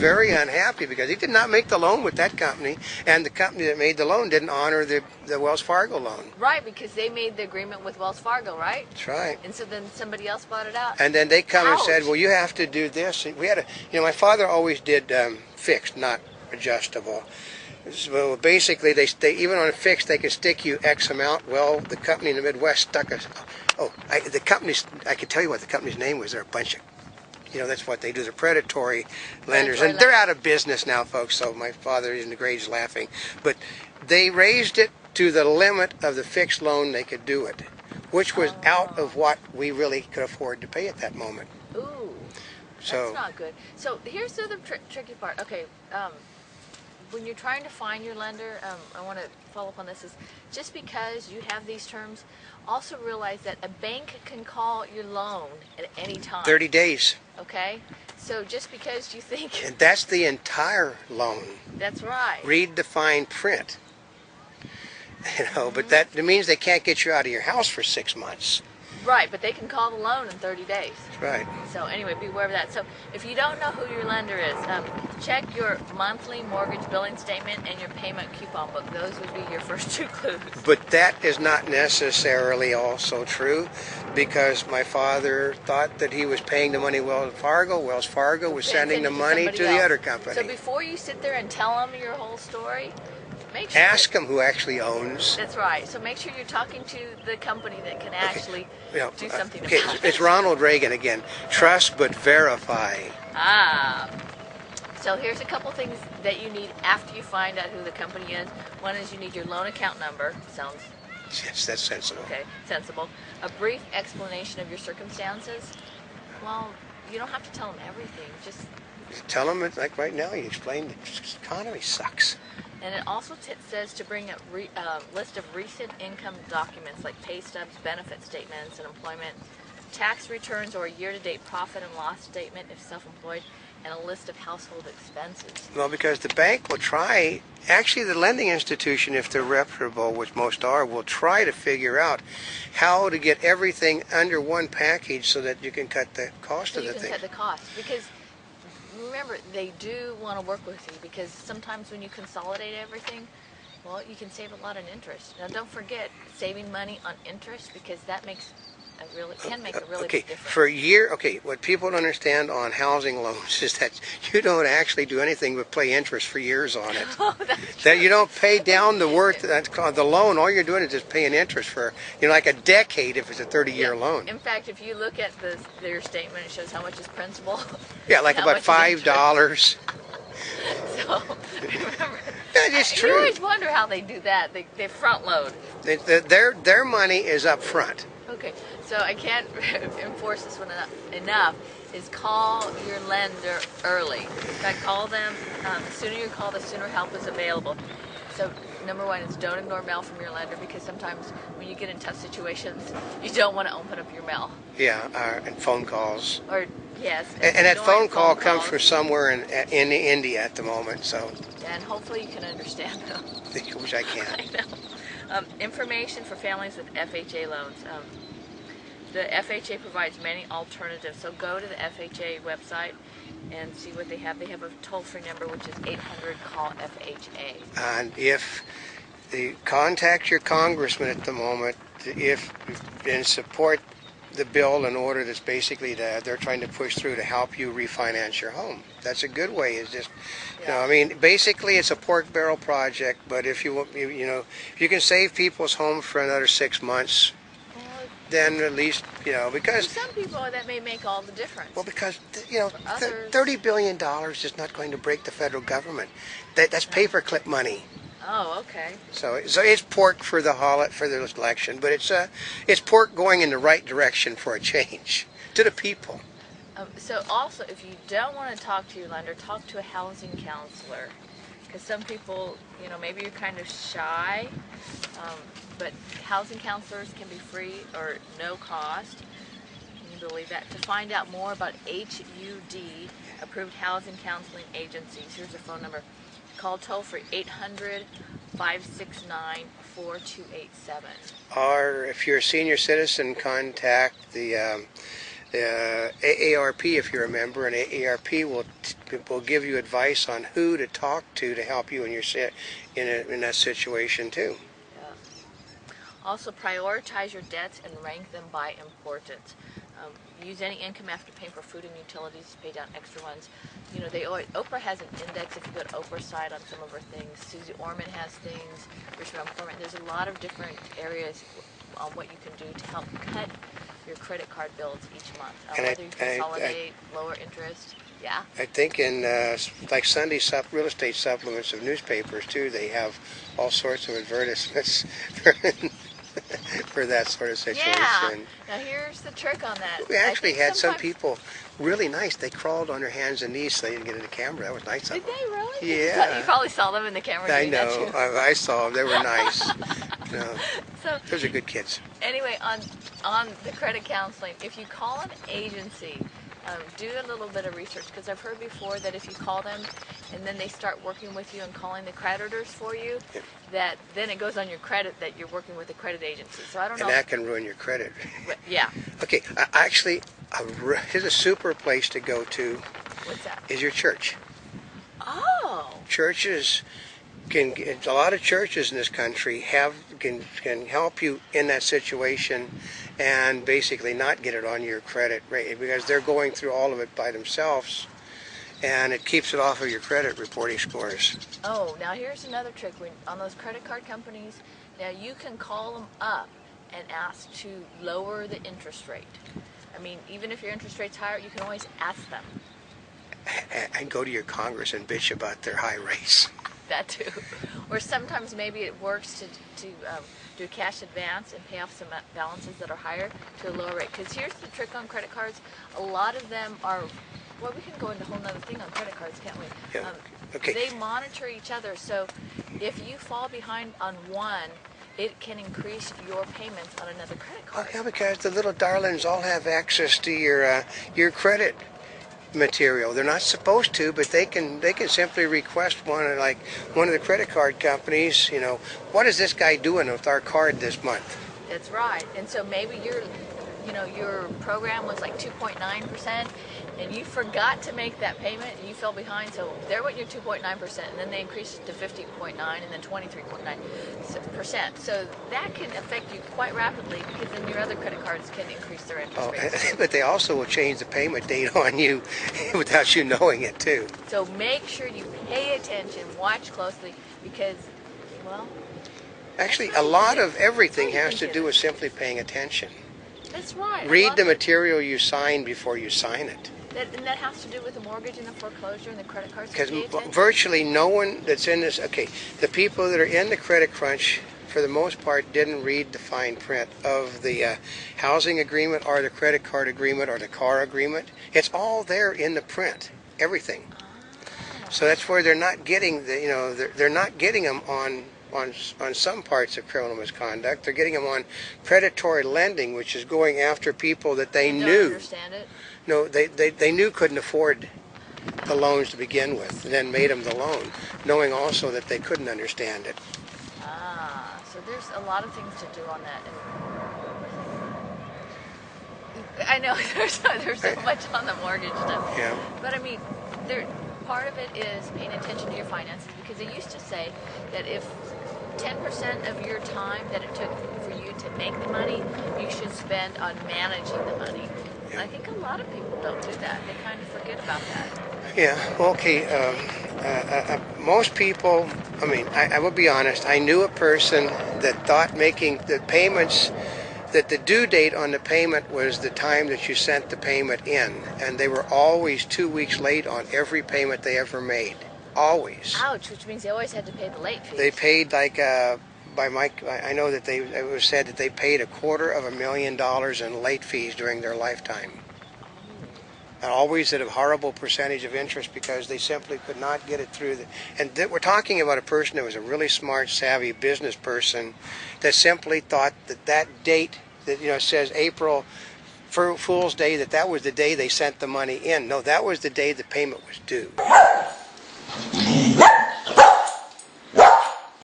very unhappy because he did not make the loan with that company, and the company that made the loan didn't honor the Wells Fargo loan. Right, because they made the agreement with Wells Fargo, right? That's right. And so then somebody else bought it out. And then they come and Ouch. said, well, you have to do this. And we had my father always did fixed, not adjustable. So basically, they even on a fixed, they could stick you X amount. Well, the company in the Midwest stuck us. I could tell you what the company's name was. They're a bunch of, that's what they do. They're predatory lenders. And they're out of business now, folks, so my father is in the grades laughing. But they raised it to the limit of the fixed loan they could do it, which was out of what we really could afford to pay at that moment. Ooh, that's not good. So here's the other tricky part. Okay, when you're trying to find your lender, I want to follow up on this, is just because you have these terms, also realize that a bank can call your loan at any time. 30 days. Okay? So just because you think... And that's the entire loan. That's right. Read the fine print. But that means they can't get you out of your house for 6 months. Right, but they can call the loan in 30 days. That's right. So anyway, be aware of that. So if you don't know who your lender is, check your monthly mortgage billing statement and your payment coupon book. Those would be your first 2 clues. But that is not necessarily also true, because my father thought that he was paying the money Wells Fargo. Wells Fargo was sending the money to the other company. So before you sit there and tell them your whole story, make sure ask them who actually owns. That's right. So make sure you're talking to the company that can actually do something about it. It's Ronald Reagan again. Trust but verify. So here's a couple things that you need after you find out who the company is. One is you need your loan account number. Sounds... Yes, that's sensible. Okay, sensible. A brief explanation of your circumstances. Well, you don't have to tell them everything. Just tell them, like right now, you explained the economy sucks. And it also says to bring a list of recent income documents like pay stubs, benefit statements, and employment, tax returns, or a year-to-date profit and loss statement if self-employed, and a list of household expenses. Well, because the bank will try, actually the lending institution, if they're reputable, which most are, will try to figure out how to get everything under one package so that you can cut the cost of the thing. You can cut the cost, because remember, they do want to work with you, because sometimes when you consolidate everything, well, you can save a lot on interest. Now, don't forget saving money on interest, because that can make a really big difference. For a year, what people don't understand on housing loans is that you don't actually do anything but pay interest for years on it. Oh, that's true. That you don't pay down the worth, that's called the loan. All you're doing is just paying interest for, like a decade if it's a 30-year loan. In fact, if you look at their statement, it shows how much is principal. Yeah, like about $5. So, remember, that is true. You always wonder how they do that. They front load. Their money is up front. Okay, so I can't enforce this one enough, is call your lender early. In fact, call them, the sooner you call, the sooner help is available. So number one is don't ignore mail from your lender, because sometimes when you get in tough situations, you don't want to open up your mail. Yeah, and phone calls. Or, yes. And that phone call comes from somewhere in India at the moment, so. And hopefully you can understand them. I wish I can. I know. Information for families with FHA loans. The FHA provides many alternatives, so go to the FHA website and see what they have. They have a toll-free number, which is 800-CALL-FHA. And if they contact your congressman at the moment, and support the bill in order that's basically that they're trying to push through to help you refinance your home. That's a good way. It's just, basically it's a pork barrel project, but if you if you can save people's homes for another 6 months, then at least, because... For some people that may make all the difference. Well, because, $30 billion is not going to break the federal government. That's paperclip money. Oh, okay. So it's pork for the election, but it's pork going in the right direction for a change to the people. So also, if you don't want to talk to your lender, talk to a housing counselor, because some people, maybe you're kind of shy, but housing counselors can be free or no cost. Can you believe that? To find out more about HUD, approved housing counseling agencies, here's a phone number. Call toll-free 800-569-4287. Or if you're a senior citizen, contact the AARP, if you're a member, and AARP will give you advice on who to talk to help you in your in that situation too. Yeah. Also, prioritize your debts and rank them by importance. Use any income after paying for food and utilities to pay down extra ones. You know, Oprah has an index. If you go to Oprah's site on some of her things, Susie Orman has things. Richard Orman. There's a lot of different areas on what you can do to help cut your credit card bills each month. Whether you consolidate, lower interest. Yeah. I think in like Sunday real estate supplements of newspapers too, they have all sorts of advertisements for that sort of situation. Yeah. Now here's the trick on that. We actually had some people really nice. They crawled on their hands and knees so they didn't get in the camera. That was nice of them. Did they really? Yeah. You probably saw them in the camera. I know. I saw them. They were nice. No. So those are good kids. Anyway, on the credit counseling, if you call an agency, do a little bit of research, because I've heard before that if you call them and then they start working with you and calling the creditors for you, that then it goes on your credit that you're working with a credit agency. So I don't know. And that can ruin your credit. Yeah. Okay, actually, here's a super place to go to. What's that? Is your church. Oh. Churches a lot of churches in this country can help you in that situation and basically not get it on your credit rate, because they're going through all of it by themselves, and it keeps it off of your credit reporting scores. Oh, now here's another trick. On those credit card companies, now you can call them up and ask to lower the interest rate. I mean, even if your interest rate's higher, you can always ask them. And go to your Congress and bitch about their high rates. That too. Or sometimes maybe it works to do a cash advance and pay off some balances that are higher to a lower rate. Because here's the trick on credit cards. A lot of them are, well, we can go into a whole nother thing on credit cards, can't we? Yeah. Okay. They monitor each other. So if you fall behind on one, it can increase your payments on another credit card. Oh, yeah, because the little darlings all have access to your credit material. They're not supposed to, but they can simply request one of the credit card companies, what is this guy doing with our card this month? That's right. And so maybe your program was like 2.9%, and you forgot to make that payment, and you fell behind, so there went your 2.9%, and then they increased it to 15.9%, and then 23.9%. So that can affect you quite rapidly, because then your other credit cards can increase their interest rates. But they also will change the payment date on you without you knowing it, too. So make sure you pay attention, watch closely, because, well... Actually, a lot of everything has to do with simply paying attention. That's right. Read the material you sign before you sign it. And that has to do with the mortgage and the foreclosure and the credit cards. Because virtually no one that's in this, the people that are in the credit crunch, for the most part, didn't read the fine print of the housing agreement or the credit card agreement or the car agreement. It's all there in the print, everything. So that's where they're not getting they're not getting them on some parts of criminal misconduct. They're getting them on predatory lending, which is going after people that they knew. Don't understand it. No, they knew couldn't afford the loans to begin with, and then made them the loan, knowing also that they couldn't understand it. So there's a lot of things to do on that. And I know there's so much on the mortgage stuff. Yeah. But I mean, part of it is paying attention to your finances, because they used to say that if 10% of your time that it took for you to make the money, you should spend on managing the money. And I think a lot of people don't do that. They kind of forget about that. Yeah, okay. Most people, I will be honest, I knew a person that thought making the payments, that the due date on the payment was the time that you sent the payment in, and they were always 2 weeks late on every payment they ever made. Always. Ouch, which means they always had to pay the late fees. They paid I know that it was said that they paid $250,000 in late fees during their lifetime. And always at a horrible percentage of interest, because they simply could not get it through. We're talking about a person that was a really smart, savvy business person that simply thought that date that says April Fool's Day, that was the day they sent the money in. No, that was the day the payment was due.